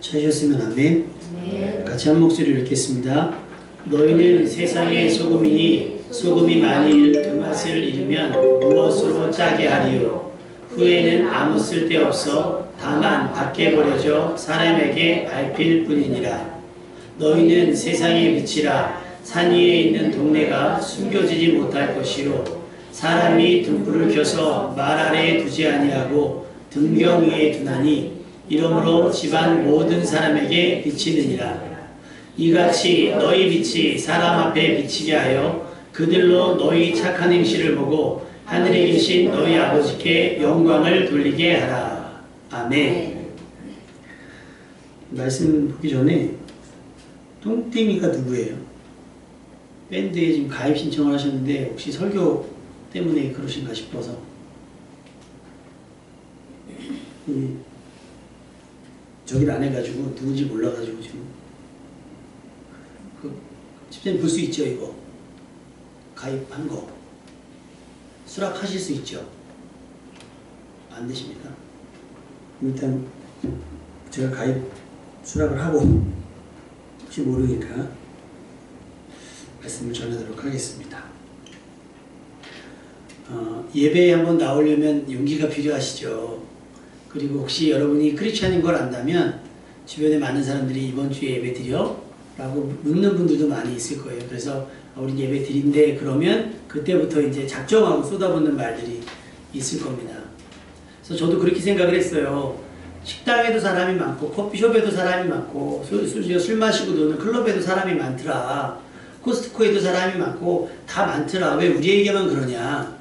찾으셨으면 아멘. 네. 같이 한 목소리를 읽겠습니다. 너희는 세상의 소금이니 소금이 만일 그 맛을 잃으면 무엇으로 짜게 하리요. 후에는 아무 쓸데없어 다만 밖에 버려져 사람에게 밟힐 뿐이니라. 너희는 세상의 빛이라. 산 위에 있는 동네가 숨겨지지 못할 것이요 사람이 등불을 켜서 말 아래에 두지 아니하고 등경 위에 두나니 이러므로 집안 모든 사람에게 비치느니라. 이같이 너희 빛이 사람 앞에 비치게 하여 그들로 너희 착한 행실을 보고 하늘에 계신 너희 아버지께 영광을 돌리게 하라. 아멘. 말씀 보기 전에 똥땡이가 누구예요? 밴드에 지금 가입 신청을 하셨는데 혹시 설교 때문에 그러신가 싶어서 저기를 안 해가지고 누군지 몰라가지고 지금 집사님 볼 수 있죠? 이거 가입한 거 수락하실 수 있죠? 안 되십니까? 일단 제가 가입 수락을 하고 혹시 모르니까 말씀을 전하도록 하겠습니다. 예배에 한번 나오려면 용기가 필요하시죠. 그리고 혹시 여러분이 크리스찬인 걸 안다면 주변에 많은 사람들이 이번 주에 예배 드려? 라고 묻는 분들도 많이 있을 거예요. 그래서 우리 예배 드린대 그러면 그때부터 이제 작정하고 쏟아붓는 말들이 있을 겁니다. 그래서 저도 그렇게 생각을 했어요. 식당에도 사람이 많고 커피숍에도 사람이 많고 술 마시고 노는 클럽에도 사람이 많더라. 코스트코에도 사람이 많고 다 많더라. 왜 우리에게만 그러냐.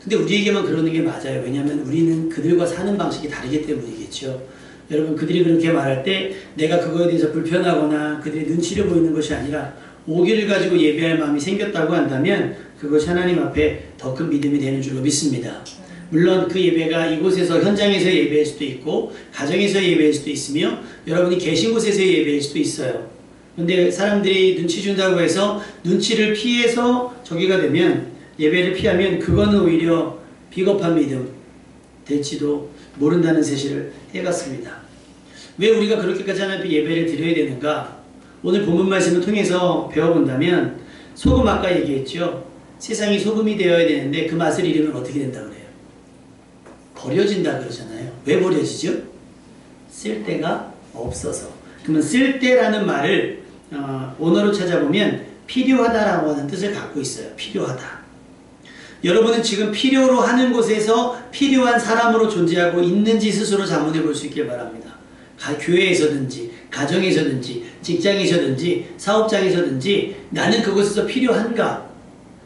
근데 우리에게만 그러는 게 맞아요. 왜냐하면 우리는 그들과 사는 방식이 다르기 때문이겠죠. 여러분 그들이 그렇게 말할 때 내가 그거에 대해서 불편하거나 그들이 눈치를 보이는 것이 아니라 오기를 가지고 예배할 마음이 생겼다고 한다면 그것이 하나님 앞에 더 큰 믿음이 되는 줄로 믿습니다. 물론 그 예배가 이곳에서 현장에서 예배할 수도 있고 가정에서 예배할 수도 있으며 여러분이 계신 곳에서 예배할 수도 있어요. 근데 사람들이 눈치 준다고 해서 눈치를 피해서 저기가 되면 예배를 피하면 그거는 오히려 비겁한 믿음 될지도 모른다는 사실을 해봤습니다. 왜 우리가 그렇게까지 하나님 앞에 예배를 드려야 되는가? 오늘 본문 말씀을 통해서 배워본다면 소금 아까 얘기했죠. 세상이 소금이 되어야 되는데 그 맛을 잃으면 어떻게 된다 그래요? 버려진다 그러잖아요. 왜 버려지죠? 쓸데가 없어서. 그러면 쓸데라는 말을 원어로 찾아보면 필요하다라고 하는 뜻을 갖고 있어요. 필요하다. 여러분은 지금 필요로 하는 곳에서 필요한 사람으로 존재하고 있는지 스스로 자문해 볼 수 있길 바랍니다. 교회에서든지 가정에서든지 직장에서든지 사업장에서든지 나는 그곳에서 필요한가?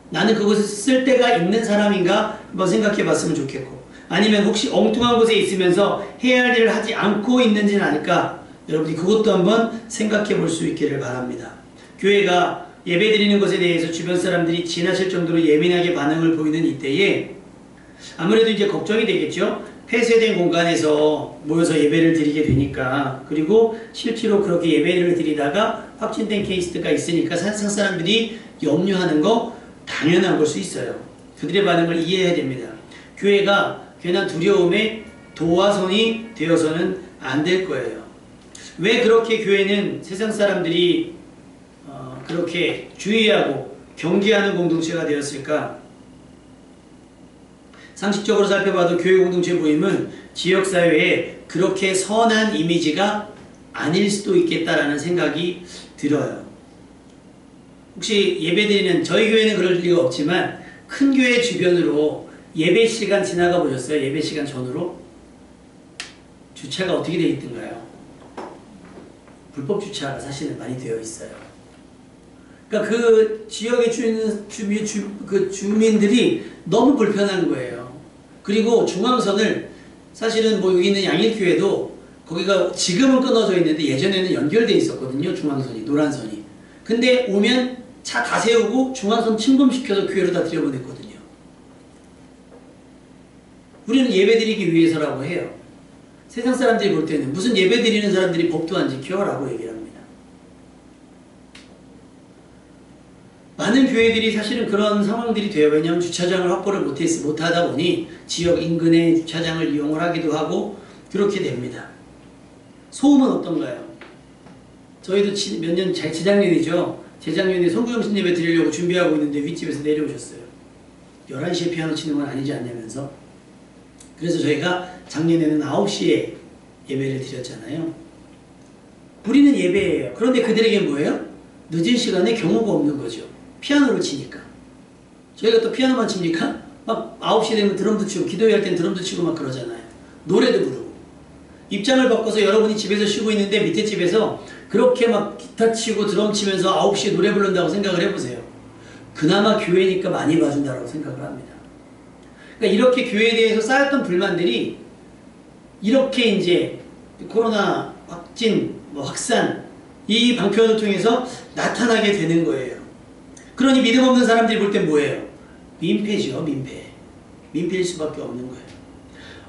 나는 그곳에서 쓸데가 있는 사람인가? 한번 생각해 봤으면 좋겠고 아니면 혹시 엉뚱한 곳에 있으면서 해야 할 일을 하지 않고 있는지는 아닐까? 여러분이 그것도 한번 생각해 볼 수 있기를 바랍니다. 교회가 예배드리는 것에 대해서 주변 사람들이 지나칠 정도로 예민하게 반응을 보이는 이때에 아무래도 이제 걱정이 되겠죠. 폐쇄된 공간에서 모여서 예배를 드리게 되니까 그리고 실제로 그렇게 예배를 드리다가 확진된 케이스가 있으니까 세상 사람들이 염려하는 거 당연한 걸 수 있어요. 그들의 반응을 이해해야 됩니다. 교회가 괜한 두려움에 도화선이 되어서는 안 될 거예요. 왜 그렇게 교회는 세상 사람들이 그렇게 주의하고 경계하는 공동체가 되었을까? 상식적으로 살펴봐도 교회 공동체 모임은 지역사회에 그렇게 선한 이미지가 아닐 수도 있겠다라는 생각이 들어요. 혹시 예배드리는 저희 교회는 그럴 리가 없지만 큰 교회 주변으로 예배 시간 지나가 보셨어요? 예배 시간 전후로? 주차가 어떻게 되어 있던가요? 불법 주차가 사실은 많이 되어 있어요. 그러니까 그 지역에 주민들이 너무 불편한 거예요. 그리고 중앙선을 사실은 뭐 여기 있는 양일교회도 거기가 지금은 끊어져 있는데 예전에는 연결돼 있었거든요. 중앙선이 노란선이. 근데 오면 차 다 세우고 중앙선 침범시켜서 교회로 다 들여보냈거든요. 우리는 예배드리기 위해서라고 해요. 세상 사람들이 볼 때는 무슨 예배드리는 사람들이 법도 안 지켜? 라고 얘기를 합니다. 많은 교회들이 사실은 그런 상황들이 돼요. 왜냐하면 주차장을 확보를 못하다 보니 지역 인근의 주차장을 이용을 하기도 하고 그렇게 됩니다. 소음은 어떤가요? 저희도 몇 년, 재작년이죠. 재작년에 송구영신 예배 드리려고 준비하고 있는데 윗집에서 내려오셨어요. 11시에 피아노 치는 건 아니지 않냐면서. 그래서 저희가 작년에는 9시에 예배를 드렸잖아요. 우리는 예배예요. 그런데 그들에게 뭐예요? 늦은 시간에 경호가 없는 거죠. 피아노를 치니까. 저희가 또 피아노만 칩니까? 막 9시 되면 드럼도 치고 기도회 할 땐 드럼도 치고 막 그러잖아요. 노래도 부르고. 입장을 바꿔서 여러분이 집에서 쉬고 있는데 밑에 집에서 그렇게 막 기타 치고 드럼 치면서 9시에 노래 부른다고 생각을 해보세요. 그나마 교회니까 많이 봐준다고 생각을 합니다. 그러니까 이렇게 교회에 대해서 쌓였던 불만들이 이렇게 이제 코로나 확진, 확산 이 방편을 통해서 나타나게 되는 거예요. 그러니 믿음 없는 사람들이 볼 땐 뭐예요? 민폐죠, 민폐. 민폐일 수밖에 없는 거예요.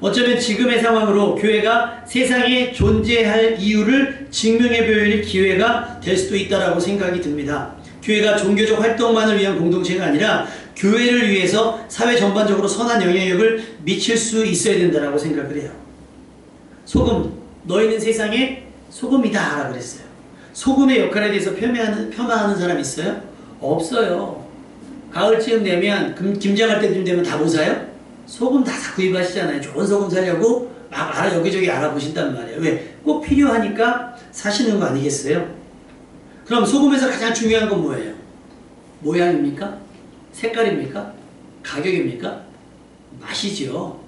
어쩌면 지금의 상황으로 교회가 세상에 존재할 이유를 증명해 보일 기회가 될 수도 있다고 생각이 듭니다. 교회가 종교적 활동만을 위한 공동체가 아니라 교회를 위해서 사회 전반적으로 선한 영향력을 미칠 수 있어야 된다고 생각을 해요. 소금, 너희는 세상의 소금이다 라고 그랬어요. 소금의 역할에 대해서 폄하하는 사람 있어요? 없어요. 가을쯤 되면 김장할 때쯤 되면 다 뭐 사요? 소금 다 구입하시잖아요. 좋은 소금 사려고 막 여기저기 알아보신단 말이에요. 왜? 꼭 필요하니까 사시는 거 아니겠어요? 그럼 소금에서 가장 중요한 건 뭐예요? 모양입니까? 색깔입니까? 가격입니까? 맛이죠.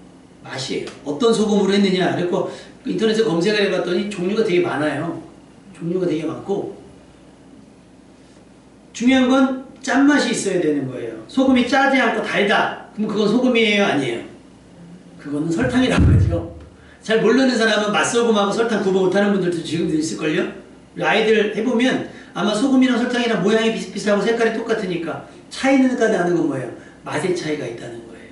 맛이에요. 어떤 소금으로 했느냐. 그리고 인터넷에 검색을 해봤더니 종류가 되게 많아요. 종류가 되게 많고 중요한 건 짠맛이 있어야 되는 거예요. 소금이 짜지 않고 달다. 그럼 그건 소금이에요? 아니에요? 그거는 설탕이라고 하죠. 잘 모르는 사람은 맛소금하고 설탕 구분 못하는 분들도 지금도 있을걸요? 아이들 해보면 아마 소금이랑 설탕이랑 모양이 비슷비슷하고 색깔이 똑같으니까 차이는 나는 건 뭐예요? 맛의 차이가 있다는 거예요.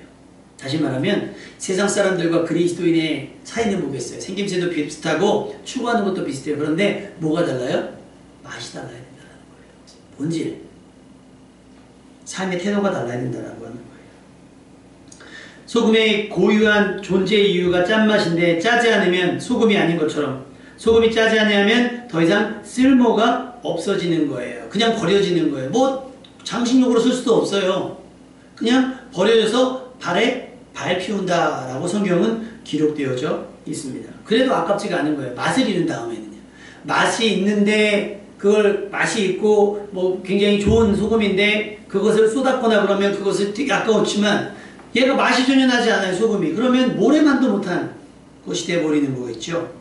다시 말하면 세상 사람들과 그리스도인의 차이는 뭐겠어요? 생김새도 비슷하고 추구하는 것도 비슷해요. 그런데 뭐가 달라요? 맛이 달라야 된다는 거예요. 본질. 삶의 태도가 달라야 된다고 하는 거예요. 소금의 고유한 존재 이유가 짠맛인데 짜지 않으면 소금이 아닌 것처럼 소금이 짜지 않으면 더 이상 쓸모가 없어지는 거예요. 그냥 버려지는 거예요. 뭐 장식용으로 쓸 수도 없어요. 그냥 버려져서 발에 발 피운다라고 성경은 기록되어져 있습니다. 그래도 아깝지가 않은 거예요. 맛을 잃은 다음에는요. 맛이 있는데 그걸 맛이 있고 뭐 굉장히 좋은 소금인데 그것을 쏟았거나 그러면 그것을 되게 아까웠지만 얘가 맛이 전혀 나지 않아요. 소금이. 그러면 모래만도 못한 것이 되어버리는 거겠죠.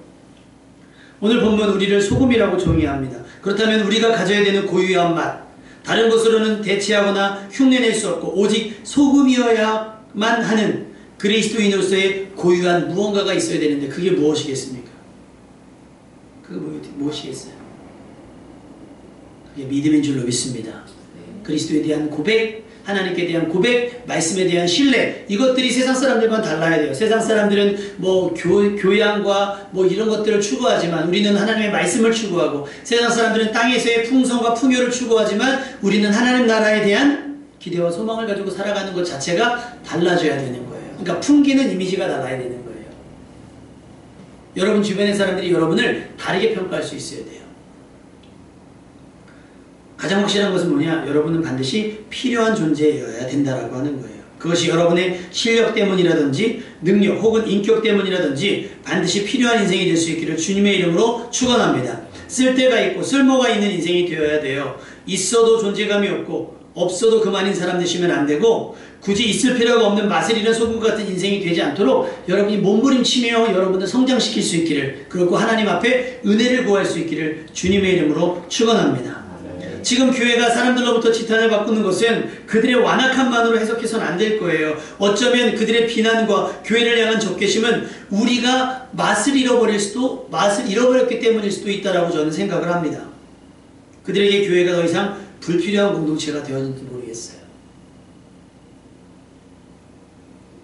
오늘 본문 우리를 소금이라고 정의합니다. 그렇다면 우리가 가져야 되는 고유한 맛, 다른 것으로는 대체하거나 흉내낼 수 없고 오직 소금이어야만 하는 그리스도인으로서의 고유한 무언가가 있어야 되는데 그게 무엇이겠습니까? 그게 무엇이겠어요? 그게 믿음인 줄로 믿습니다. 그리스도에 대한 고백, 하나님께 대한 고백, 말씀에 대한 신뢰, 이것들이 세상 사람들과는 달라야 돼요. 세상 사람들은 뭐 교양과 뭐 이런 것들을 추구하지만 우리는 하나님의 말씀을 추구하고, 세상 사람들은 땅에서의 풍성과 풍요를 추구하지만 우리는 하나님 나라에 대한 기대와 소망을 가지고 살아가는 것 자체가 달라져야 되는 거예요. 그러니까 풍기는 이미지가 달라야 되는 거예요. 여러분 주변의 사람들이 여러분을 다르게 평가할 수 있어야 돼요. 가장 확실한 것은 뭐냐? 여러분은 반드시 필요한 존재여야 된다라고 하는 거예요. 그것이 여러분의 실력 때문이라든지 능력 혹은 인격 때문이라든지 반드시 필요한 인생이 될 수 있기를 주님의 이름으로 축원합니다. 쓸데가 있고 쓸모가 있는 인생이 되어야 돼요. 있어도 존재감이 없고 없어도 그만인 사람 되시면 안 되고, 굳이 있을 필요가 없는 맛을 잃은 소금 같은 인생이 되지 않도록 여러분이 몸부림치며 여러분들 성장시킬 수 있기를, 그리고 하나님 앞에 은혜를 구할 수 있기를 주님의 이름으로 축원합니다. 지금 교회가 사람들로부터 지탄을 바꾸는 것은 그들의 완악함만으로 해석해서는 안 될 거예요. 어쩌면 그들의 비난과 교회를 향한 적개심은 우리가 맛을 잃어버렸기 때문일 수도 있다라고 저는 생각을 합니다. 그들에게 교회가 더 이상 불필요한 공동체가 되었는지 모르겠어요.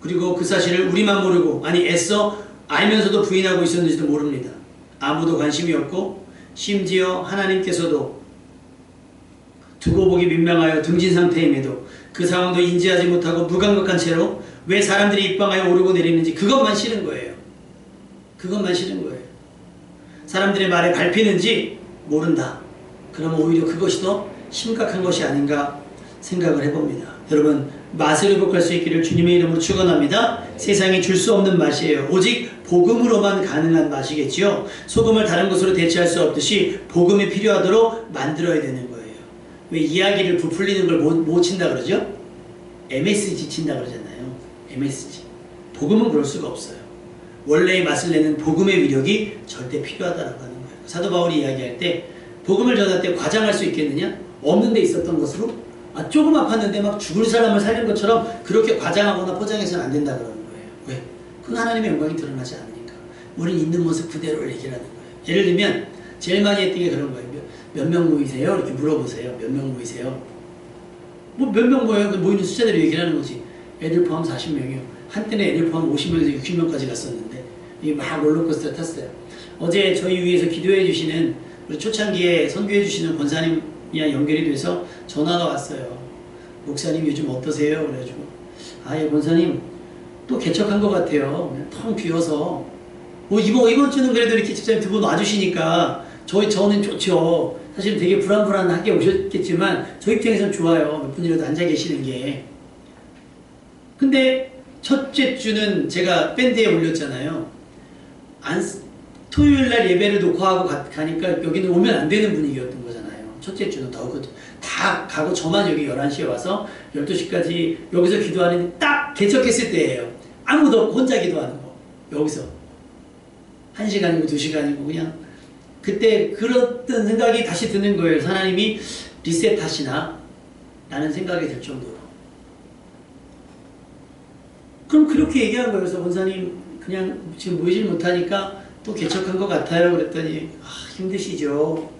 그리고 그 사실을 우리만 모르고, 아니 애써 알면서도 부인하고 있었는지도 모릅니다. 아무도 관심이 없고 심지어 하나님께서도 두고 보기 민망하여 등진 상태임에도 그 상황도 인지하지 못하고 무감각한 채로 왜 사람들이 입방하여 오르고 내리는지 그것만 싫은 거예요. 그것만 싫은 거예요. 사람들의 말에 밟히는지 모른다. 그러면 오히려 그것이 더 심각한 것이 아닌가 생각을 해봅니다. 여러분, 맛을 회복할 수 있기를 주님의 이름으로 축원합니다. 세상이 줄 수 없는 맛이에요. 오직 복음으로만 가능한 맛이겠지요. 소금을 다른 것으로 대체할 수 없듯이 복음이 필요하도록 만들어야 되는 거예요. 왜 이야기를 부풀리는 걸 못 친다 그러죠? MSG 친다 그러잖아요. MSG. 복음은 그럴 수가 없어요. 원래의 맛을 내는 복음의 위력이 절대 필요하다라고 하는 거예요. 사도 바울이 이야기할 때 복음을 전할 때 과장할 수 있겠느냐? 없는 데 있었던 것으로 조금 아팠는데 막 죽을 사람을 살린 것처럼 그렇게 과장하거나 포장해서는 안 된다 그러는 거예요. 왜? 그건 하나님의 영광이 드러나지 않으니까. 우리는 있는 모습 그대로 얘기를 하는 거예요. 예를 들면 제일 많이 했던 게 그런 거예요. 몇 명 모이세요? 이렇게 물어보세요. 몇 명 모이세요? 뭐 몇 명 모여요? 모이는 숫자대로 얘기를 하는 거지. 애들 포함 40명이요. 한때는 애들 포함 50명에서 60명까지 갔었는데 이게 막 롤러코스터 탔어요. 어제 저희 위해서 기도해 주시는 우리 초창기에 선교해 주시는 권사님이랑 연결이 돼서 전화가 왔어요. 목사님 요즘 어떠세요? 그래가지고 예 권사님 또 개척한 것 같아요. 텅 비어서 뭐 이번 주는 그래도 이렇게 집사님 두 분 와주시니까 저는 좋죠. 사실 되게 불안불안하게 오셨겠지만 저 입장에서는 좋아요. 몇 분이라도 앉아 계시는 게. 근데 첫째 주는 제가 밴드에 올렸잖아요. 토요일날 예배를 녹화하고 가니까 여기는 오면 안 되는 분위기였던 거잖아요. 첫째 주는 다 가고 저만 여기 11시에 와서 12시까지 여기서 기도하는 딱 개척했을 때예요. 아무도 없고 혼자 기도하는 거. 여기서 1시간이고 2시간이고 그냥 그때 그랬던 생각이 다시 드는 거예요. 하나님이 리셋하시나? 라는 생각이 들 정도로. 그럼 그렇게 얘기한 거예요. 그래서 권사님 그냥 지금 모이질 못하니까 또 개척한 것 같아요. 그랬더니 힘드시죠?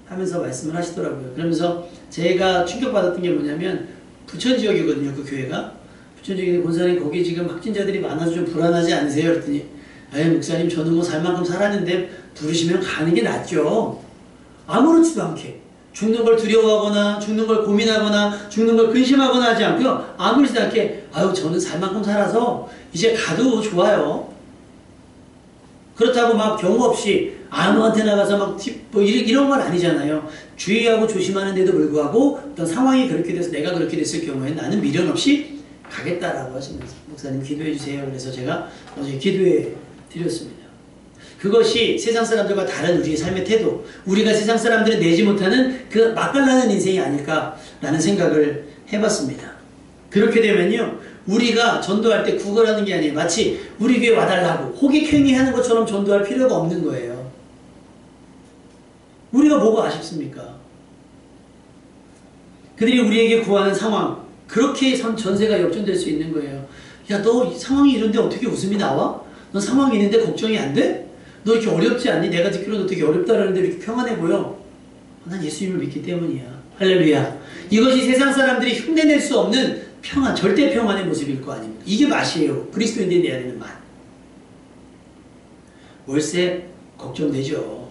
하면서 말씀을 하시더라고요. 그러면서 제가 충격받았던 게 뭐냐면 부천 지역이거든요. 그 교회가. 부천 지역에 권사님 거기 지금 확진자들이 많아서 좀 불안하지 않으세요? 그랬더니 목사님 저는 뭐 살 만큼 살았는데 부르시면 가는 게 낫죠. 아무렇지도 않게 죽는 걸 두려워하거나 죽는 걸 고민하거나 죽는 걸 근심하거나 하지 않고요. 아무렇지도 않게 저는 살 만큼 살아서 이제 가도 좋아요. 그렇다고 막 경우 없이 아무한테 나가서 막 이런 건 아니잖아요. 주의하고 조심하는데도 불구하고 어떤 상황이 그렇게 돼서 내가 그렇게 됐을 경우에 나는 미련 없이 가겠다라고 하시면서 목사님 기도해 주세요. 그래서 제가 어제 기도해 드렸습니다. 그것이 세상 사람들과 다른 우리의 삶의 태도, 우리가 세상 사람들이 내지 못하는 그 맛깔나는 인생이 아닐까라는 생각을 해봤습니다. 그렇게 되면요, 우리가 전도할 때 구걸하는 게 아니에요. 마치 우리 교회 와달라고 호객행위하는 것처럼 전도할 필요가 없는 거예요. 우리가 뭐가 아쉽습니까? 그들이 우리에게 구하는 상황, 그렇게 전세가 역전될 수 있는 거예요. 야, 너 상황이 이런데 어떻게 웃음이 나와? 너 상황이 있는데 걱정이 안 돼? 너 이렇게 어렵지 않니? 내가 듣기로는 되게 어렵다라는데 이렇게 평안해 보여. 난 예수님을 믿기 때문이야. 할렐루야. 이것이 세상 사람들이 흉내낼 수 없는 평안, 절대 평안의 모습일 거 아닙니까? 이게 맛이에요. 그리스도인들이 내야 되는 맛. 월세 걱정되죠.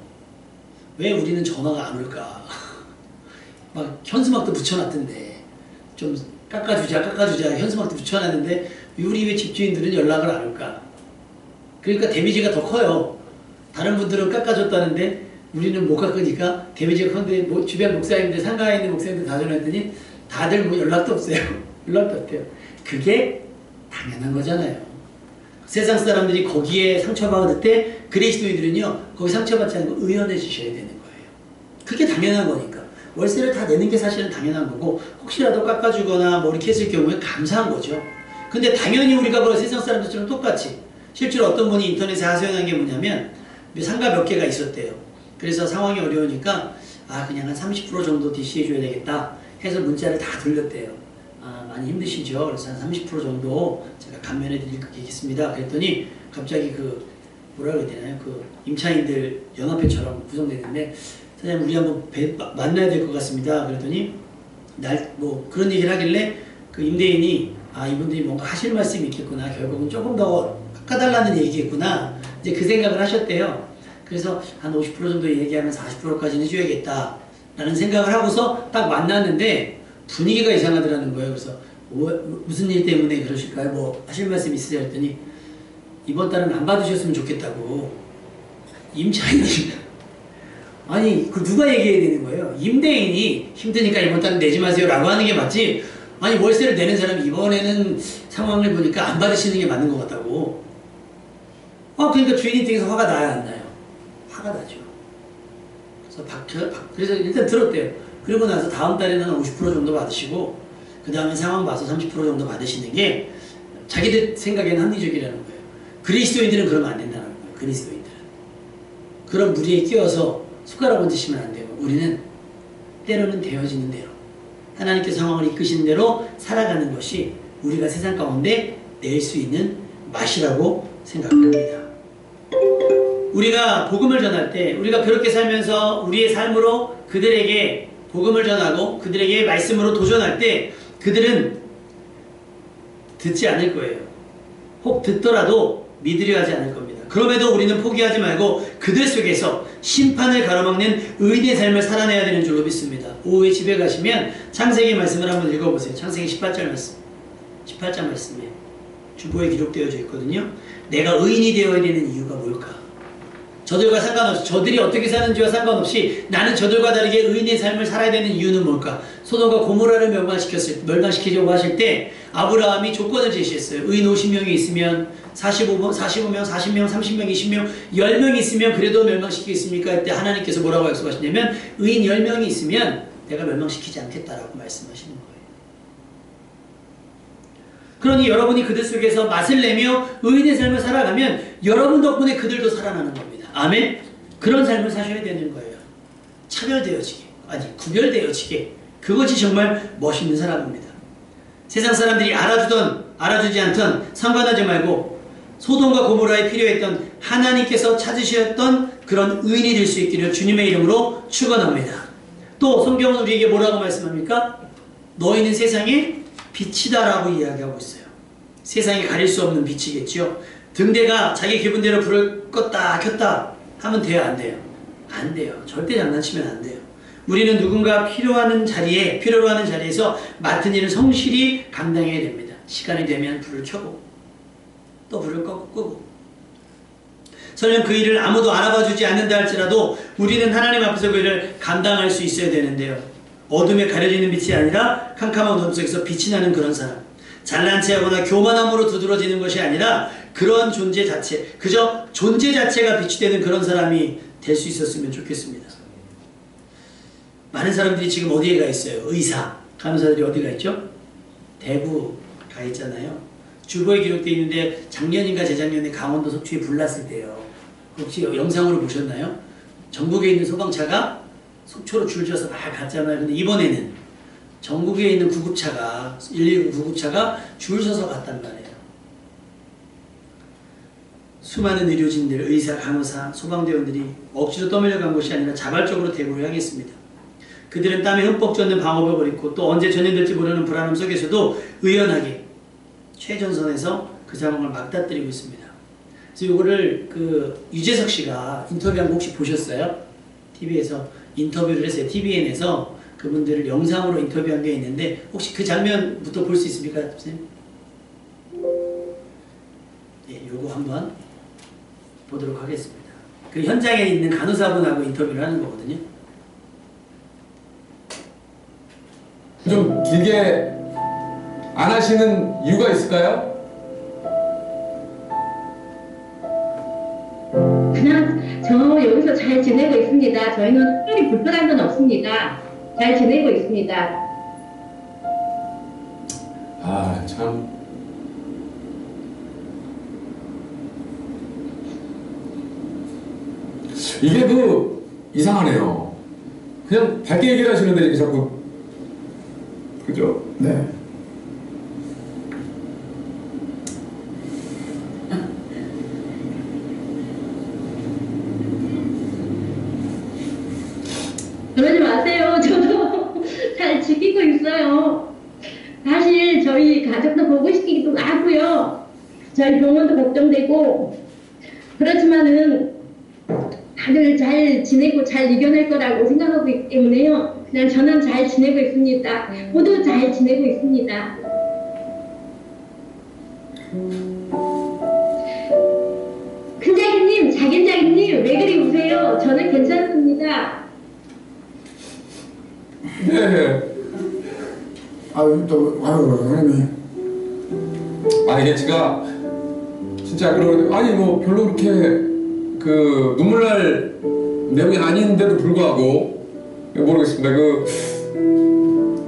왜 우리는 전화가 안 올까? 막 현수막도 붙여놨던데 좀 깎아주자 현수막도 붙여놨는데 우리 왜 집주인들은 연락을 안 올까? 그러니까 데미지가 더 커요. 다른 분들은 깎아줬다는데 우리는 못 깎으니까 데미지가 큰데 주변 목사님들 상가에 있는 목사님들 다 전화했더니 다들 뭐 연락도 없어요. 연락도 없대요. 그게 당연한 거잖아요. 세상 사람들이 거기에 상처받을 때 그리스도인들은요 거기 상처받지 않고 의연해지셔야 되는 거예요. 그게 당연한 거니까. 월세를 다 내는 게 사실은 당연한 거고 혹시라도 깎아주거나 뭐 이렇게 했을 경우에 감사한 거죠. 근데 당연히 우리가 그 세상 사람들처럼 똑같이 실제로 어떤 분이 인터넷에 하소연한 게 뭐냐면 상가 몇 개가 있었대요. 그래서 상황이 어려우니까 그냥 한 30% 정도 DC해 줘야 되겠다 해서 문자를 다 돌렸대요. 많이 힘드시죠? 그래서 한 30% 정도 제가 감면해 드리겠습니다. 그랬더니 갑자기 뭐라 그래야 되나요? 임차인들 연합회처럼 구성되는데 사장님 우리 한번 만나야 될 것 같습니다. 그랬더니 그런 얘기를 하길래 그 임대인이 이분들이 뭔가 하실 말씀이 있겠구나. 결국은 조금 더 깎아달라는 얘기겠구나. 이제 그 생각을 하셨대요. 그래서 한 50% 정도 얘기하면 40%까지는 해줘야겠다. 라는 생각을 하고서 딱 만났는데 분위기가 이상하더라는 거예요. 그래서 무슨 일 때문에 그러실까요? 뭐 하실 말씀 있으세요? 했더니 이번 달은 안 받으셨으면 좋겠다고. 임차인이 아니 그 누가 얘기해야 되는 거예요? 임대인이 힘드니까 이번 달은 내지 마세요 라고 하는 게 맞지, 아니 월세를 내는 사람이 이번에는 상황을 보니까 안 받으시는 게 맞는 것 같다고. 그러니까 주인 입장에서 화가 나야 안 나요? 화가 나죠. 그래서 일단 들었대요. 그리고 나서 다음 달에는 50% 정도 받으시고 그 다음에 상황 봐서 30% 정도 받으시는 게 자기들 생각에는 합리적이라는 거예요. 그리스도인들은 그러면 안 된다는 거예요. 그리스도인들은 그런 무리에 끼어서 숟가락 얹으시면 안 돼요. 우리는 때로는 되어지는 대로 하나님께서 상황을 이끄시는 대로 살아가는 것이 우리가 세상 가운데 낼 수 있는 맛이라고 생각합니다. 우리가 복음을 전할 때 우리가 그렇게 살면서 우리의 삶으로 그들에게 복음을 전하고 그들에게 말씀으로 도전할 때 그들은 듣지 않을 거예요. 혹 듣더라도 믿으려 하지 않을 겁니다. 그럼에도 우리는 포기하지 말고 그들 속에서 심판을 가로막는 의인의 삶을 살아내야 되는 줄로 믿습니다. 오후에 집에 가시면 창세기 말씀을 한번 읽어보세요. 창세기 18장 말씀, 18장 말씀에 주보에 기록되어져 있거든요. 내가 의인이 되어야 되는 이유가 뭘까? 저들과 상관없이, 저들이 어떻게 사는지와 상관없이 나는 저들과 다르게 의인의 삶을 살아야 되는 이유는 뭘까? 소돔과 고모라를 멸망시키려고 하실 때 아브라함이 조건을 제시했어요. 의인 50명이 있으면 45명, 40명, 30명, 20명, 10명이 있으면 그래도 멸망시키겠습니까? 할 때 하나님께서 뭐라고 약속하시냐면 의인 10명이 있으면 내가 멸망시키지 않겠다라고 말씀하시는 거예요. 그러니 여러분이 그들 속에서 맛을 내며 의인의 삶을 살아가면 여러분 덕분에 그들도 살아나는 겁니다. 아멘? 그런 삶을 사셔야 되는 거예요. 차별되어지게, 아니 구별되어지게. 그것이 정말 멋있는 사람입니다. 세상 사람들이 알아주던 알아주지 않던 상관하지 말고 소돔과 고모라에 필요했던 하나님께서 찾으셨던 그런 의인이 될 수 있기를 주님의 이름으로 축원합니다. 또 성경은 우리에게 뭐라고 말씀합니까? 너희는 세상의 빛이다라고 이야기하고 있어요. 세상에 가릴 수 없는 빛이겠죠. 등대가 자기 기분대로 불을 껐다 켰다 하면 돼요, 안 돼요? 안 돼요. 절대 장난치면 안 돼요. 우리는 누군가 필요로 하는 자리에서 맡은 일을 성실히 감당해야 됩니다. 시간이 되면 불을 켜고 또 불을 끄고 설령 그 일을 아무도 알아봐주지 않는다 할지라도 우리는 하나님 앞에서 그 일을 감당할 수 있어야 되는데요. 어둠에 가려지는 빛이 아니라 캄캄한 어둠 속에서 빛이 나는 그런 사람, 잘난 체하거나 교만함으로 두드러지는 것이 아니라 그런 존재 자체, 그저 존재 자체가 빛이 되는 그런 사람이 될 수 있었으면 좋겠습니다. 많은 사람들이 지금 어디에 가 있어요? 의사, 간호사들이 어디 가 있죠? 대구 가 있잖아요. 주보에 기록되어 있는데 작년인가 재작년에 강원도 속초에 불 났을 때요. 혹시 영상으로 보셨나요? 전국에 있는 소방차가 속초로 줄져서 막 갔잖아요. 근데 이번에는 전국에 있는 구급차가 119 구급차가 줄 서서 갔단 말이에요. 수많은 의료진들, 의사, 간호사, 소방대원들이 억지로 떠밀려 간 것이 아니라 자발적으로 대구를 향했습니다. 그들은 땀에 흠뻑 젖는 방호복을 입고 또 언제 전염될지 모르는 불안함 속에서도 의연하게 최전선에서 그 상황을 맞닥뜨리고 있습니다. 그래서 이거를 유재석 씨가 인터뷰한 거 혹시 보셨어요? TV에서 인터뷰를 했어요. TVN에서 그분들을 영상으로 인터뷰한 게 있는데 혹시 그 장면부터 볼 수 있습니까, 선생님? 네, 요거 한번 보도록 하겠습니다. 그 현장에 있는 간호사분하고 인터뷰를 하는 거거든요. 좀 길게 안 하시는 이유가 있을까요? 그냥 저 여기서 잘 지내고 있습니다. 저희는 특별히 불편한 건 없습니다. 잘 지내고 있습니다. 아, 참. 이게 이상하네요. 그냥 밝게 얘기를 하시는데 이게 자꾸. 그죠? 네. 그러지 마세요. 저도 잘 지키고 있어요. 사실 저희 가족도 보고 싶기도 하고요. 저희 병원도 걱정되고 그렇지만은 다들 잘 지내고 잘 이겨낼 거라고 생각하고 있기 때문에요. 그냥 저는 잘 지내고 있습니다. 모두 잘 지내고 있습니다. 큰자기님, 작은자기님 왜 그리 우세요? 저는 괜찮습니다. 네. 아유 형님. 아 이게 제가 진짜 그러는데 아니 뭐 별로 그렇게 그 눈물 날 내용이 아닌데도 불구하고 모르겠습니다. 그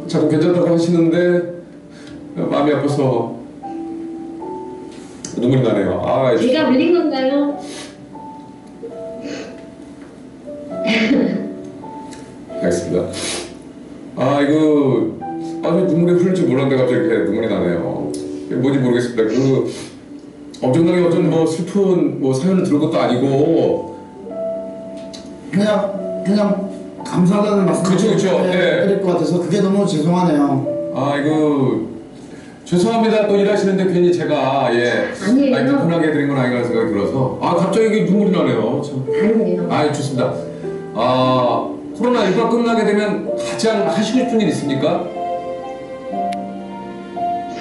자꾸 괜찮다고 하시는데 마음이 아파서 눈물이 나네요. 아 제가 물린 건가요? 알겠습니다. 아 이거 눈물이 흐를 줄 몰랐는데 갑자기 이렇게 눈물이 나네요. 이게 뭔지 모르겠습니다. 그 엄청나게 어떤 뭐 슬픈 뭐 사연을 들은 것도 아니고 그냥 감사하다는 말씀 그쵸. 네. 드릴 것 같아서 그게 너무 죄송하네요. 아 이거 죄송합니다. 또 일하시는데 괜히 제가 아니에요. 아니, 불편하게 드린 건 아닌가 생각이 들어서 아 갑자기 이게 눈물이 나네요. 참. 아니에요. 아 좋습니다. 아 코로나19가 끝나게 되면 가장 하시고 싶은 일 있습니까?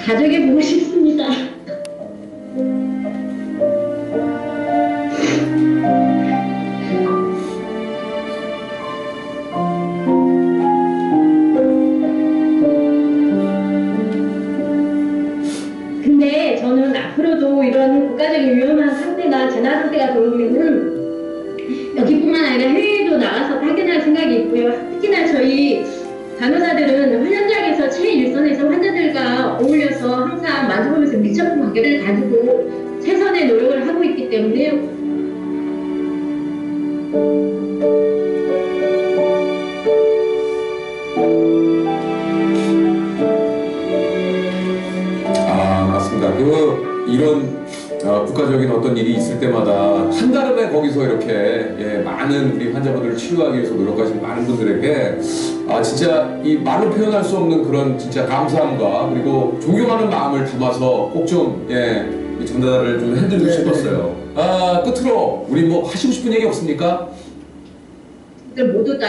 가족이 보고 싶습니다. 근데 저는 앞으로도 이런 국가적인 위험한 상태나 재난 상태가 돌면은 여기뿐만 아니라 해외에도 나가서 파견할 생각이 있고요. 특히나 저희 간호사들은 현장에서 최일선에서 환자들과 어울려서 항상 마주보면서 밀접한 관계를 가지고 최선의 노력을 하고 있기 때문에 맞습니다. 이런 국가적인 어떤 일이 있을 때마다 한달음에 거기서 이렇게 많은 우리 환자분들을 치료하기 위해서 노력하시는 많은 분들에게 진짜 이 말로 표현할 수 없는 그런 진짜 감사함과 그리고 존경하는 마음을 담아서 꼭 좀 전달을 좀 해드리고 싶었어요. 끝으로 우리 뭐 하시고 싶은 얘기 없습니까? 모두 다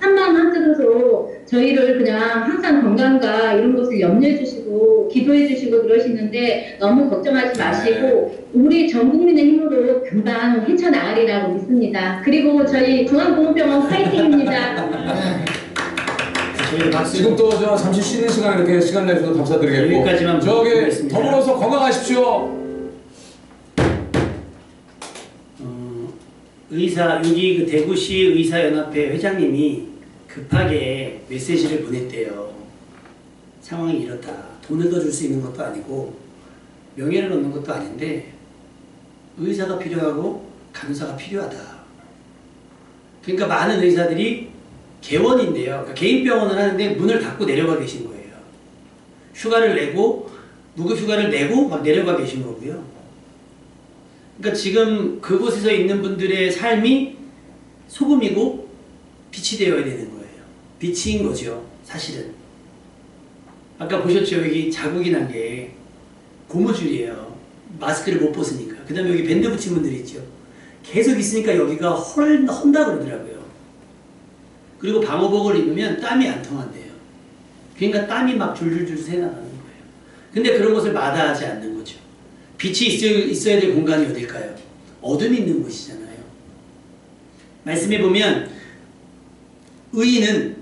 한마음 한뜻으로 저희를 그냥 항상 건강과 이런 것을 염려해 주시고 기도해 주시고 그러시는데 너무 걱정하지 마시고 우리 전 국민의 힘으로 금방 헤쳐나가리라고 믿습니다. 그리고 저희 중앙보건병원 파이팅입니다. 지금 또 저 잠시 쉬는 시간에 이렇게 시간 내주셔서 감사드리겠고 여기까지만 저기 부탁드리겠습니다. 더불어서 건강하십시오. 여기 그 대구시 의사연합회 회장님이 급하게 메시지를 보냈대요. 상황이 이렇다. 돈을 더 줄 수 있는 것도 아니고 명예를 얻는 것도 아닌데 의사가 필요하고 간호사가 필요하다. 그러니까 많은 의사들이 개원인데요. 그러니까 개인 병원을 하는데 문을 닫고 내려가 계신 거예요. 휴가를 내고 무급 휴가를 내고 막 내려가 계신 거고요. 그러니까 지금 그곳에서 있는 분들의 삶이 소금이고 빛이 되어야 되는 거예요. 빛인 거죠, 사실은. 아까 보셨죠? 여기 자국이 난 게 고무줄이에요. 마스크를 못 벗으니까. 그 다음에 여기 밴드 붙인 분들이 있죠. 계속 있으니까 여기가 헌다 그러더라고요. 그리고 방호복을 입으면 땀이 안 통한대요. 그러니까 땀이 막 줄줄줄 새나가는 거예요. 근데 그런 것을 마다하지 않는 거죠. 빛이 있어야 될 공간이 어딜까요? 어둠이 있는 곳이잖아요. 말씀해 보면 의인은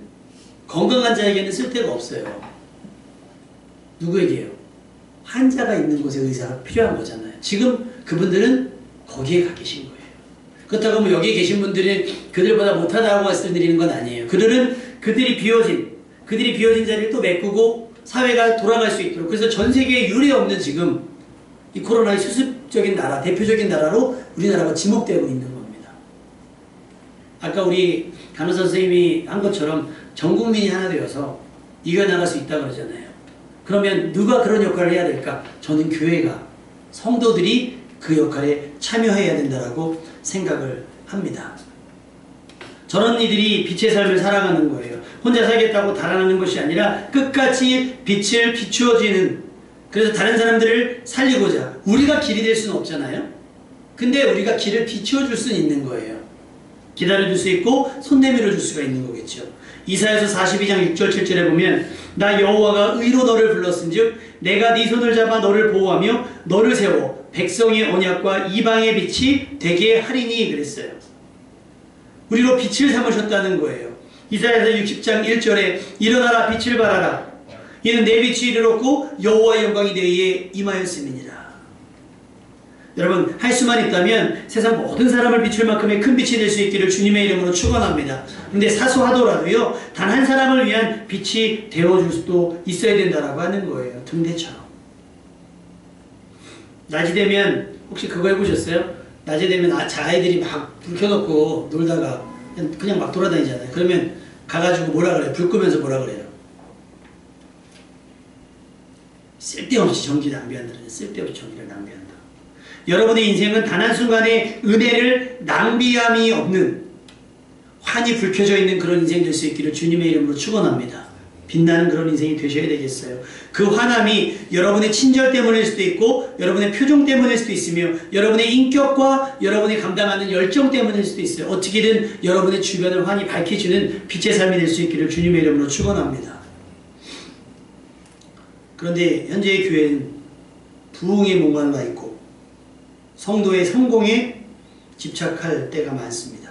건강한 자에게는 쓸데가 없어요. 누구에게요? 환자가 있는 곳에 의사가 필요한 거잖아요. 지금 그분들은 거기에 가 계신 거예요. 그렇다고 뭐 여기 계신 분들은 그들보다 못하다고 말씀드리는 건 아니에요. 그들이 비워진 자리를 또 메꾸고 사회가 돌아갈 수 있도록. 그래서 전 세계에 유례 없는 지금 이 코로나의 수습적인 나라, 대표적인 나라로 우리나라가 지목되고 있는 겁니다. 아까 우리 간호사 선생님이 한 것처럼 전 국민이 하나 되어서 이겨나갈 수 있다고 그러잖아요. 그러면 누가 그런 역할을 해야 될까? 저는 교회가, 성도들이 그 역할에 참여해야 된다고 생각을 합니다. 저런 이들이 빛의 삶을 살아가는 거예요. 혼자 살겠다고 달아나는 것이 아니라 끝까지 빛을 비추어지는, 그래서 다른 사람들을 살리고자. 우리가 길이 될 수는 없잖아요. 근데 우리가 길을 비추어줄 수는 있는 거예요. 기다려줄 수 있고 손 내밀어 줄 수가 있는 거겠죠. 이사야서 42장 6절 7절에 보면 나 여호와가 의로 너를 불렀은즉 내가 네 손을 잡아 너를 보호하며 너를 세워 백성의 언약과 이방의 빛이 되게 하리니 그랬어요. 우리로 빛을 삼으셨다는 거예요. 이사야서 60장 1절에 일어나라 빛을 발하라. 이는 내 빛이 이르렀고 여호와의 영광이 너희에 임하였음이니라. 여러분 할 수만 있다면 세상 모든 사람을 비출 만큼의 큰 빛이 될 수 있기를 주님의 이름으로 축원합니다. 근데 사소하더라도요 단 한 사람을 위한 빛이 되어줄 수도 있어야 된다라고 하는 거예요. 등대처럼. 낮이 되면 혹시 그거 해보셨어요? 낮에 되면 아이들이 막 불 켜놓고 놀다가 그냥 막 돌아다니잖아요. 그러면 가가지고 뭐라 그래요? 불 끄면서 뭐라 그래요? 쓸데없이 전기 낭비한다. 쓸데없이 전기를 낭비한다. 여러분의 인생은 단 한순간의 은혜를 낭비함이 없는 환히 불켜져 있는 그런 인생 될 수 있기를 주님의 이름으로 축원합니다. 빛나는 그런 인생이 되셔야 되겠어요. 그 환함이 여러분의 친절 때문일 수도 있고 여러분의 표정 때문일 수도 있으며 여러분의 인격과 여러분이 감당하는 열정 때문일 수도 있어요. 어떻게든 여러분의 주변을 환히 밝혀주는 빛의 삶이 될 수 있기를 주님의 이름으로 축원합니다. 그런데 현재의 교회는 부흥에 목말라 있고 성도의 성공에 집착할 때가 많습니다.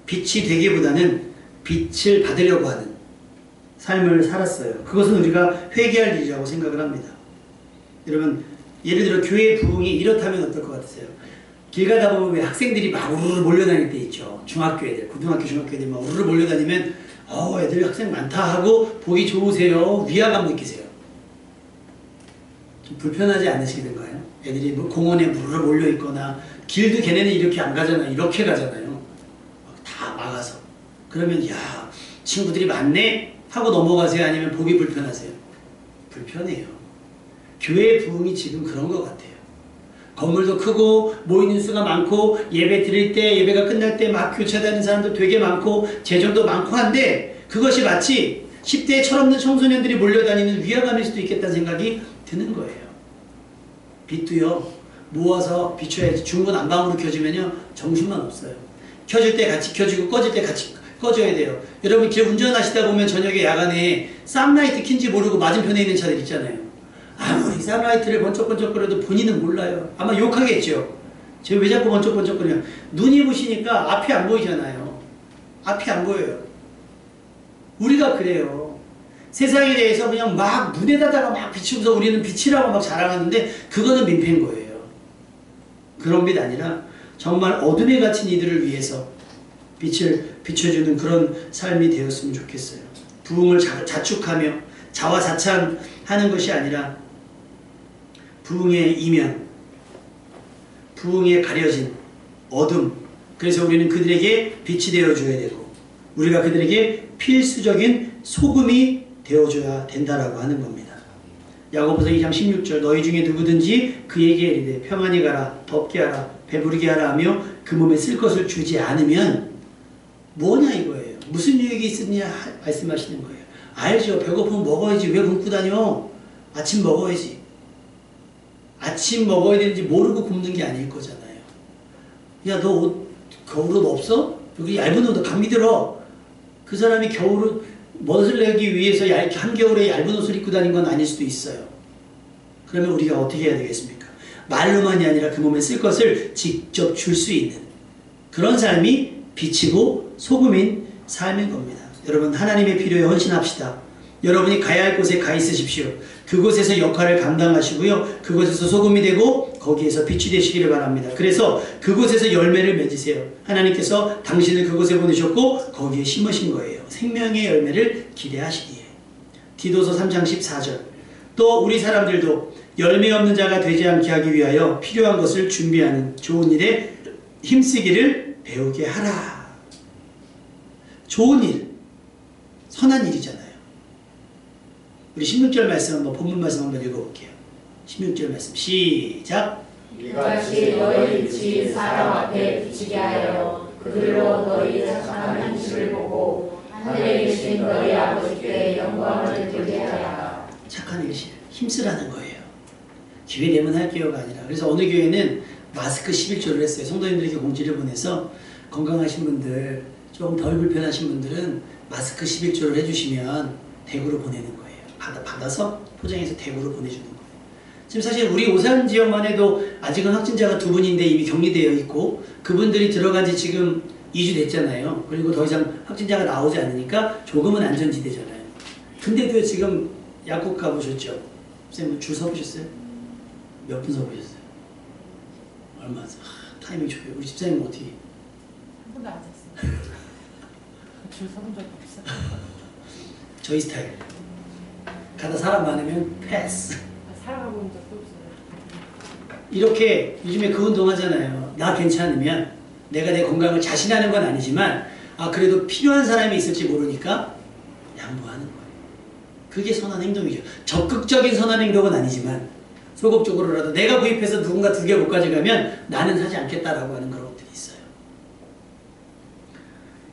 빛이 되기보다는 빛을 받으려고 하는 삶을 살았어요. 그것은 우리가 회개할 일이라고 생각을 합니다. 여러분 예를 들어 교회 부흥이 이렇다면 어떨 것 같으세요? 길 가다 보면 왜 학생들이 막 우르르 몰려다닐 때 있죠. 중학교 애들, 고등학교 중학교 애들 막 우르르 몰려다니면 애들 학생 많다 하고 보기 좋으세요? 위화감 느끼세요? 좀 불편하지 않으시던가요? 애들이 뭐 공원에 우르르 몰려있거나 길도 걔네는 이렇게 안 가잖아요. 이렇게 가잖아요. 다 막아서. 그러면 야 친구들이 많네? 하고 넘어가세요? 아니면 보기 불편하세요? 불편해요. 교회의 부흥이 지금 그런 것 같아요. 건물도 크고 모이는 수가 많고 예배 드릴 때 예배가 끝날 때 막 교체되는 사람도 되게 많고 재정도 많고 한데 그것이 마치 10대의 철없는 청소년들이 몰려다니는 위화감일 수도 있겠다는 생각이 드는 거예요. 빛도요 모아서 비춰야지. 중구난방으로 켜지면요 정신만 없어요. 켜질 때 같이 켜지고 꺼질 때 같이 꺼져야 돼요. 여러분 길 운전하시다 보면 저녁에 야간에 쌈라이트 킨지 모르고 맞은편에 있는 차들 있잖아요. 아무리 쌈라이트를 번쩍번쩍거려도 본인은 몰라요. 아마 욕하겠죠. 제가 왜 자꾸 번쩍번쩍거려? 눈이 부시니까 앞이 안 보이잖아요. 앞이 안 보여요. 우리가 그래요. 세상에 대해서 그냥 막 눈에다가 막 비추면서 우리는 빛이라고 막 자랑하는데 그거는 민폐인 거예요. 그런 빛 아니라 정말 어둠에 갇힌 이들을 위해서 빛을 비춰주는 그런 삶이 되었으면 좋겠어요. 부흥을 자축하며 자화자찬하는 것이 아니라 부흥의 이면, 부흥에 가려진 어둠. 그래서 우리는 그들에게 빛이 되어줘야 되고 우리가 그들에게 필수적인 소금이 되어줘야 된다라고 하는 겁니다. 야고보서 2장 16절 너희 중에 누구든지 그에게 이르되 평안히 가라 덥게 하라 배부르게 하라 하며 그 몸에 쓸 것을 주지 않으면 뭐냐 이거예요. 무슨 유익이 있느냐 말씀하시는 거예요. 알죠. 배고프면 먹어야지. 왜 굶고 다녀? 아침 먹어야지. 아침 먹어야 되는지 모르고 굶는 게 아닐 거잖아요. 야 너 겨울옷 없어? 여기 얇은 옷 감기 들어. 그 사람이 겨울옷 멋을 내기 위해서 한겨울에 얇은 옷을 입고 다닌 건 아닐 수도 있어요. 그러면 우리가 어떻게 해야 되겠습니까? 말로만이 아니라 그 몸에 쓸 것을 직접 줄 수 있는 그런 삶이 빛이고 소금인 삶인 겁니다. 여러분 하나님의 필요에 헌신합시다. 여러분이 가야 할 곳에 가 있으십시오. 그곳에서 역할을 감당하시고요. 그곳에서 소금이 되고 거기에서 빛이 되시기를 바랍니다. 그래서 그곳에서 열매를 맺으세요. 하나님께서 당신을 그곳에 보내셨고 거기에 심으신 거예요. 생명의 열매를 기대하시기에. 디도서 3장 14절 또 우리 사람들도 열매 없는 자가 되지 않게 하기 위하여 필요한 것을 준비하는 좋은 일에 힘쓰기를 배우게 하라. 좋은 일, 선한 일이잖아요. 우리 16절 말씀 한번 본문 말씀 한번 읽어볼게요. 16절 말씀 시작. 이같이 너희 빛이 사람 앞에 비치게 하여 그들로 너희 착한 행실을 보고 하늘에 계신 너희 아버지께 영광을 돌리게 하라. 착한 행실, 힘쓰라는 거예요. 기회 되면 할게요가 아니라. 그래서 어느 교회는 마스크 11조를 했어요. 성도님들에게 공지를 보내서 건강하신 분들, 좀 덜 불편하신 분들은 마스크 11조를 해주시면 댁으로 보내는 거예요. 받아서 포장해서 댁으로 보내주는 거예요. 지금 사실 우리 오산 지역만 해도 아직은 확진자가 2분인데 이미 격리되어 있고 그분들이 들어간 지 지금 2주 됐잖아요. 그리고 더 이상 확진자가 나오지 않으니까 조금은 안전지대잖아요. 근데도 지금 약국 가보셨죠? 선생님 줄 서보셨어요? 몇 분 서보셨어요? 얼마? 타이밍 좋아요. 우리 집사님은 어떻게? 한 번도 안 샀어요. 줄 서본 적 없어요. 저희 스타일. 가다 사람 많으면 패스. 살아가본 적도 없어요. 이렇게 요즘에 그 운동하잖아요. 나 괜찮으면 내가 내 건강을 자신하는 건 아니지만 그래도 필요한 사람이 있을지 모르니까 양보하는 거예요. 그게 선한 행동이죠. 적극적인 선한 행동은 아니지만 소극적으로라도 내가 구입해서 누군가 2개 못 가져가면 나는 사지 않겠다라고 하는 그런 것들이 있어요.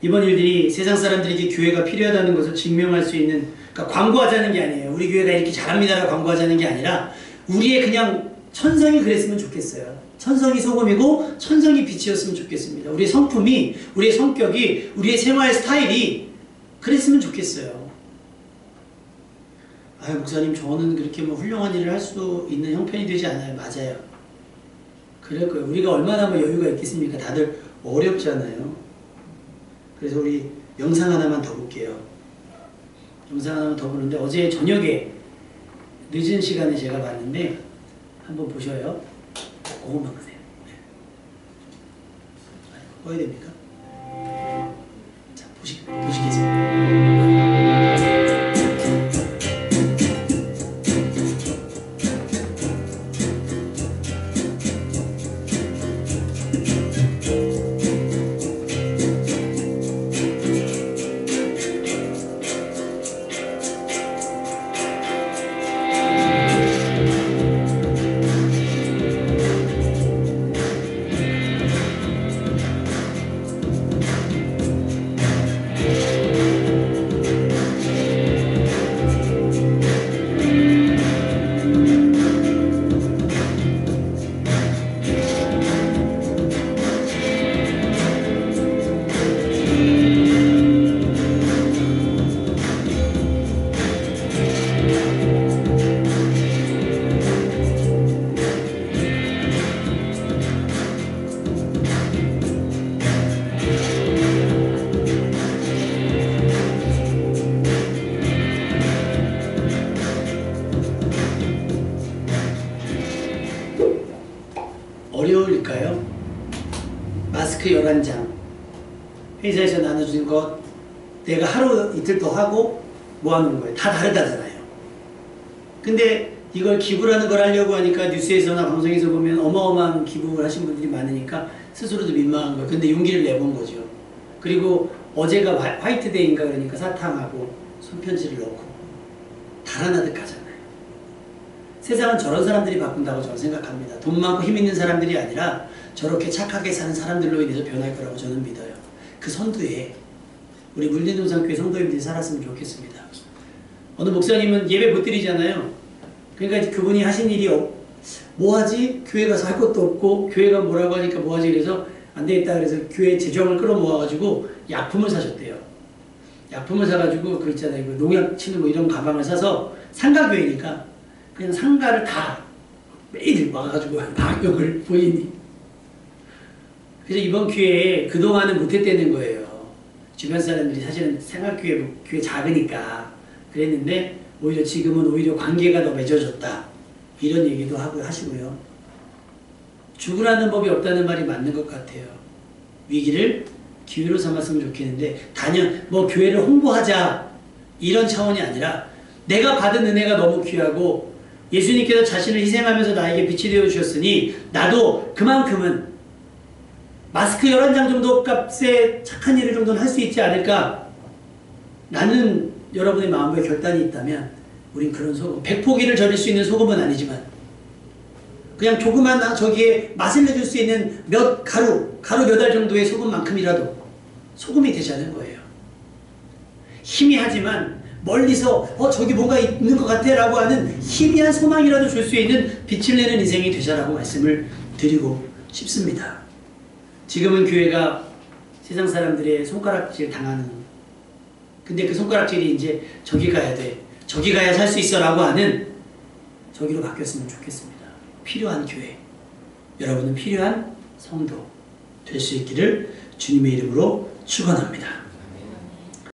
이번 일들이 세상 사람들에게 교회가 필요하다는 것을 증명할 수 있는, 그러니까 광고하자는 게 아니에요. 우리 교회가 이렇게 잘합니다라고 광고하자는 게 아니라 우리의 그냥 천성이 그랬으면 좋겠어요. 천성이 소금이고 천성이 빛이었으면 좋겠습니다. 우리의 성품이, 우리의 성격이, 우리의 생활 스타일이 그랬으면 좋겠어요. 목사님 저는 그렇게 뭐 훌륭한 일을 할 수 있는 형편이 되지 않아요. 맞아요. 그럴 거예요. 우리가 얼마나 뭐 여유가 있겠습니까? 다들 어렵잖아요. 그래서 우리 영상 하나만 더 볼게요. 영상 하나만 더 보는데 어제 저녁에 늦은 시간에 제가 봤는데 한번 보셔요. 그것만 보세요. 네. 꺼야 됩니까? 자, 보시겠습니다. 어려울까요? 마스크 11장 회사에서 나눠주는 것 내가 하루 이틀 더 하고 모아놓은 거예요. 다 다르다잖아요. 근데 이걸 기부라는 걸 하려고 하니까 뉴스에서나 방송에서 보면 어마어마한 기부를 하신 분들이 많으니까 스스로도 민망한 거예요. 근데 용기를 내본 거죠. 그리고 어제가 화이트데이인가 그러니까 사탕하고 손편지를 넣고 달아나듯 가잖아요. 세상은 저런 사람들이 바꾼다고 저는 생각합니다. 돈 많고 힘 있는 사람들이 아니라 저렇게 착하게 사는 사람들로 인해서 변할 거라고 저는 믿어요. 그 선두에 우리 물린동산교회 성도님들이 살았으면 좋겠습니다. 어느 목사님은 예배 못 드리잖아요. 그러니까 그분이 하신 일이 뭐하지? 교회 가서 할 것도 없고 교회가 뭐라고 하니까 뭐하지? 그래서 안 되겠다 그래서 교회 재정을 끌어모아가지고 약품을 사셨대요. 약품을 사가지고 그 있잖아요. 그 농약 치는 뭐 이런 가방을 사서 상가교회니까 그냥 상가를 다 매일 와가지고 방역을 보이니. 그래서 이번 기회에 그동안은 못했다는 거예요. 주변 사람들이 사실은 생활교회 작으니까 그랬는데 오히려 지금은 오히려 관계가 더 맺어졌다. 이런 얘기도 하시고요. 죽으라는 법이 없다는 말이 맞는 것 같아요. 위기를 기회로 삼았으면 좋겠는데 단연 뭐 교회를 홍보하자 이런 차원이 아니라 내가 받은 은혜가 너무 귀하고 예수님께서 자신을 희생하면서 나에게 빛이 되어 주셨으니 나도 그만큼은 마스크 11장 정도 값에 착한 일을 정도는 할 수 있지 않을까. 나는 여러분의 마음에 결단이 있다면 우린 그런 소금, 백포기를 절일 수 있는 소금은 아니지만 그냥 조그만 저기에 맛을 내줄 수 있는 가루 몇 알 정도의 소금만큼이라도 소금이 되자는 거예요. 희미하지만 멀리서 저기 뭔가 있는 것 같아 라고 하는 희미한 소망이라도 줄 수 있는 빛을 내는 인생이 되자라고 말씀을 드리고 싶습니다. 지금은 교회가 세상 사람들의 손가락질 당하는, 근데 그 손가락질이 이제 저기 가야 돼, 저기 가야 살 수 있어 라고 하는 저기로 바뀌었으면 좋겠습니다. 필요한 교회, 여러분은 필요한 성도 될 수 있기를 주님의 이름으로 축원합니다.